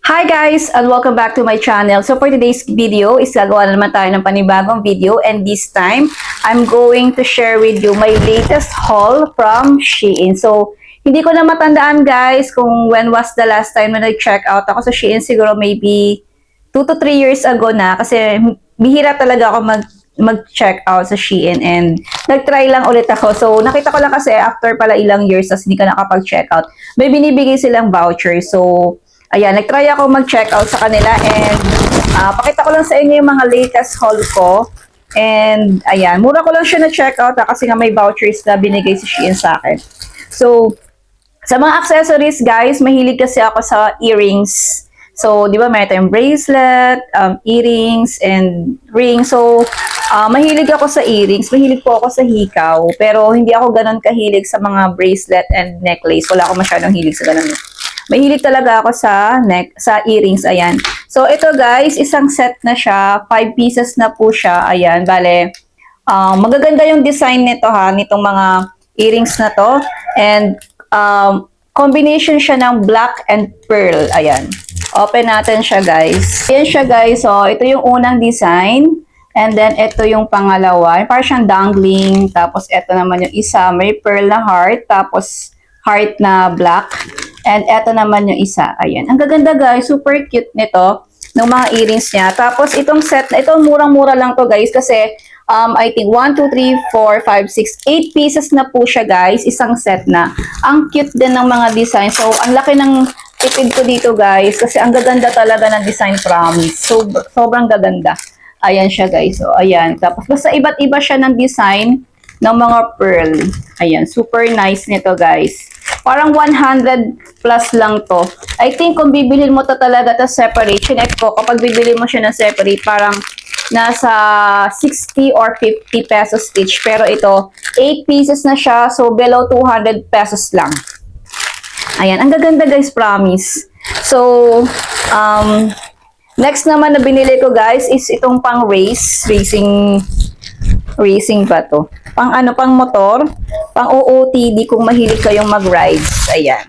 Hi guys, and welcome back to my channel. So for today's video is gagawa na naman tayo ng panibagong video, and this time I'm going to share with you my latest haul from Shein. So hindi ko na matandaan guys kung when was the last time na nag-check out ako sa Shein. Siguro maybe 2 to 3 years ago na, kasi bihira talaga ako mag-check out sa Shein, and nag-try lang ulit ako. So nakita ko lang kasi after pala ilang years as hindi ka nakapag-check out, may binibigay silang voucher. So ayan, nag-try ako mag-check out sa kanila, and pakita ko lang sa inyo yung mga latest haul ko. And ayan, mura ko lang siya na-check out kasi nga may vouchers na binigay si Shein sa akin. So sa mga accessories guys, mahilig kasi ako sa earrings. So di ba may tayong bracelet, earrings, and ring. So mahilig ako sa earrings, mahilig po ako sa hikaw, pero hindi ako ganun kahilig sa mga bracelet and necklace. Wala ako masyadong hilig sa ganun. Mahilig talaga ako sa earrings, ayan. So, ito guys, isang set na siya. 5 pieces na po siya, ayan. Bale, magaganda yung design nito ha, nitong mga earrings na to. And, combination siya ng black and pearl, ayan. Open natin siya guys. Ayan siya guys, so ito yung unang design. And then, ito yung pangalawa. Parang siyang dangling. Tapos, ito naman yung isa. May pearl na heart. Tapos, heart na black. And eto naman yung isa. Ayan. Ang gaganda guys. Super cute nito. Ng mga earrings niya. Tapos itong set na ito, murang-mura lang to guys. Kasi I think 1, 2, 3, 4, 5, 6, 8 pieces na po siya guys. Isang set na. Ang cute din ng mga design. So ang laki ng tipid ko dito guys. Kasi ang gaganda talaga ng design, promise. So, sobrang gaganda. Ayan siya guys. So ayan. Tapos basta iba't iba siya ng design ng mga pearl. Ayan. Super nice nito guys. Parang 100 plus lang to. I think kung bibilhin mo to talaga to separate, chinek ko, kapag bibili mo siya na separate, parang nasa 60 or 50 pesos each. Pero ito, 8 pieces na siya, so below 200 pesos lang. Ayan, ang gaganda guys, promise. So, next naman na binili ko guys is itong pang racing ba to? Pang motor, pang OOTD kung mahilig kayong mag-rides. Ayan.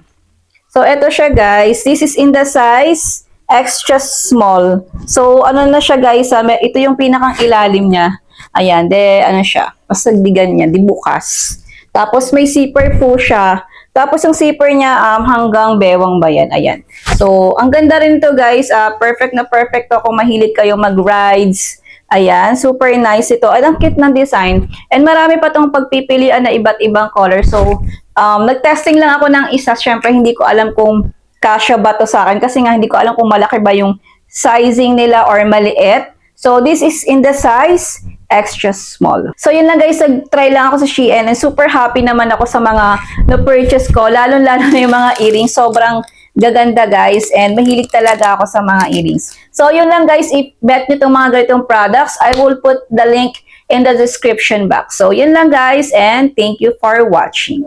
So, eto siya guys. This is in the size extra small. So, ano na siya guys, ito yung pinakang ilalim niya. Ayan, ano siya, pasagdigan niya, di bukas. Tapos, may zipper po siya. Tapos, yung zipper niya hanggang bewang ba yan. Ayan. So, ang ganda rin to guys. Perfect na perfect to kung mahilig kayong mag-rides. Ayan, super nice ito. Ay, ang cute ng design. And marami pa tong pagpipilian na iba't ibang color. So, nag-testing lang ako ng isa. Syempre, hindi ko alam kung kasya ba to sa akin. Kasi nga, hindi ko alam kung malaki ba yung sizing nila or maliit. So, this is in the size extra small. So, yun lang guys. Nag-try lang ako sa Shein. And super happy naman ako sa mga na-purchase ko. Lalo-lalo na yung mga earrings. Sobrang gaganda guys, and mahilig talaga ako sa mga earrings. So yun lang guys, if bet nyo itong mga ganitong products, I will put the link in the description box. So yun lang guys, and thank you for watching.